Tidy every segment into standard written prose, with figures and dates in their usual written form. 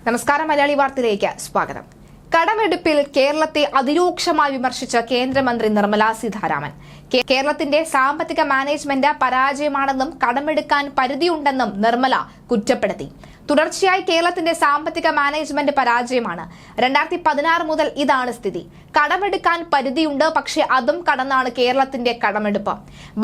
നമസ്കാരം, മലയാളി വാർത്തയിലേക്ക് സ്വാഗതം. കടമെടുപ്പിൽ കേരളത്തെ അതിരൂക്ഷമായി വിമർശിച്ച കേന്ദ്രമന്ത്രി നിർമ്മലാ സീതാരാമൻ കേരളത്തിന്റെ സാമ്പത്തിക മാനേജ്മെന്റ് പരാജയമാണെന്നും കടമെടുക്കാൻ പരിധിയുണ്ടെന്നും നിർമ്മല കുറ്റപ്പെടുത്തി. തുടർച്ചയായി കേരളത്തിന്റെ സാമ്പത്തിക മാനേജ്മെന്റ് പരാജയമാണ്. 2016 മുതൽ ഇതാണ് സ്ഥിതി. കടമെടുക്കാൻ പരിധിയുണ്ട്, പക്ഷെ അതും കടന്നാണ് കേരളത്തിന്റെ കടമെടുപ്പ്.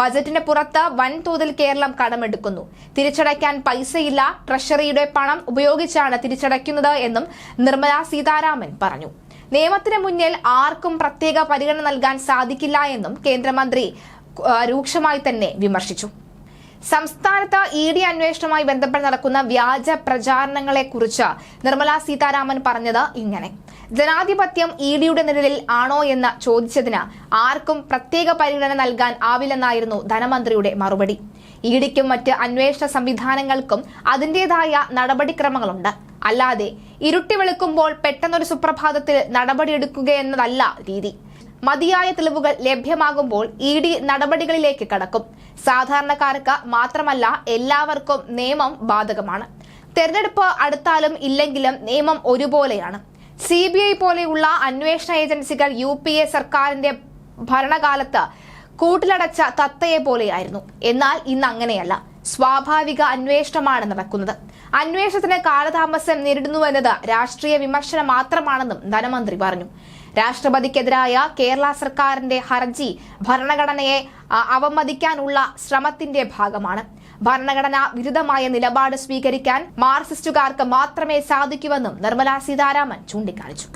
ബജറ്റിന് പുറത്ത് വൻതോതിൽ കേരളം കടമെടുക്കുന്നു. തിരിച്ചടയ്ക്കാൻ പൈസയില്ല, ട്രഷറിയുടെ പണം ഉപയോഗിച്ചാണ് തിരിച്ചടയ്ക്കുന്നത് എന്നും നിർമ്മലാ സീതാരാമൻ പറഞ്ഞു. നിയമത്തിന് മുന്നിൽ ആർക്കും പ്രത്യേക പരിഗണന നൽകാൻ സാധിക്കില്ല എന്നും കേന്ദ്രമന്ത്രി രൂക്ഷമായി തന്നെ വിമർശിച്ചു. സംസ്ഥാനത്ത് ഇഡി അന്വേഷണവുമായി ബന്ധപ്പെട്ട് നടക്കുന്ന വ്യാജ പ്രചാരണങ്ങളെക്കുറിച്ച് നിർമ്മലാ സീതാരാമൻ പറഞ്ഞത് ഇങ്ങനെ: ജനാധിപത്യം ഇഡിയുടെ നിഴലിൽ ആണോ എന്ന് ചോദിച്ചതിന് ആർക്കും പ്രത്യേക പരിഗണന നൽകാൻ ആവില്ലെന്നായിരുന്നു ധനമന്ത്രിയുടെ മറുപടി. ഇഡിക്കും മറ്റ് അന്വേഷണ സംവിധാനങ്ങൾക്കും അതിന്റേതായ നടപടിക്രമങ്ങളുണ്ട്. അല്ലാതെ ഇരുട്ടി വെളുക്കുമ്പോൾ പെട്ടെന്നൊരു സുപ്രഭാതത്തിൽ നടപടിയെടുക്കുകയെന്നതല്ല രീതി. മതിയായ തെളിവുകൾ ലഭ്യമാകുമ്പോൾ ഇഡി നടപടികളിലേക്ക് കടക്കും. സാധാരണക്കാർക്ക് മാത്രമല്ല, എല്ലാവർക്കും നിയമം ബാധകമാണ്. തെരഞ്ഞെടുപ്പ് അടുത്താലും ഇല്ലെങ്കിലും നിയമം ഒരുപോലെയാണ്. CBI പോലെയുള്ള അന്വേഷണ ഏജൻസികൾ UPA സർക്കാരിന്റെ ഭരണകാലത്ത് കൂട്ടിലടച്ച തത്തയെ പോലെയായിരുന്നു. എന്നാൽ ഇന്ന് അങ്ങനെയല്ല. സ്വാഭാവിക അന്വേഷണമാണ് നടക്കുന്നത്. അന്വേഷണത്തിന് കാലതാമസം നേരിടുന്നുവെന്നത് രാഷ്ട്രീയ വിമർശനം മാത്രമാണെന്നും ധനമന്ത്രി പറഞ്ഞു. രാഷ്ട്രപതിക്കെതിരായ കേരള സർക്കാരിന്റെ ഹർജി ഭരണഘടനയെ അവമതിക്കാനുള്ള ശ്രമത്തിന്റെ ഭാഗമാണ്. ഭരണഘടനാ വിരുദ്ധമായ നിലപാട് സ്വീകരിക്കാൻ മാർക്സിസ്റ്റുകാർക്ക് മാത്രമേ സാധിക്കൂവെന്നും നിർമ്മലാ സീതാരാമൻ ചൂണ്ടിക്കാണിച്ചു.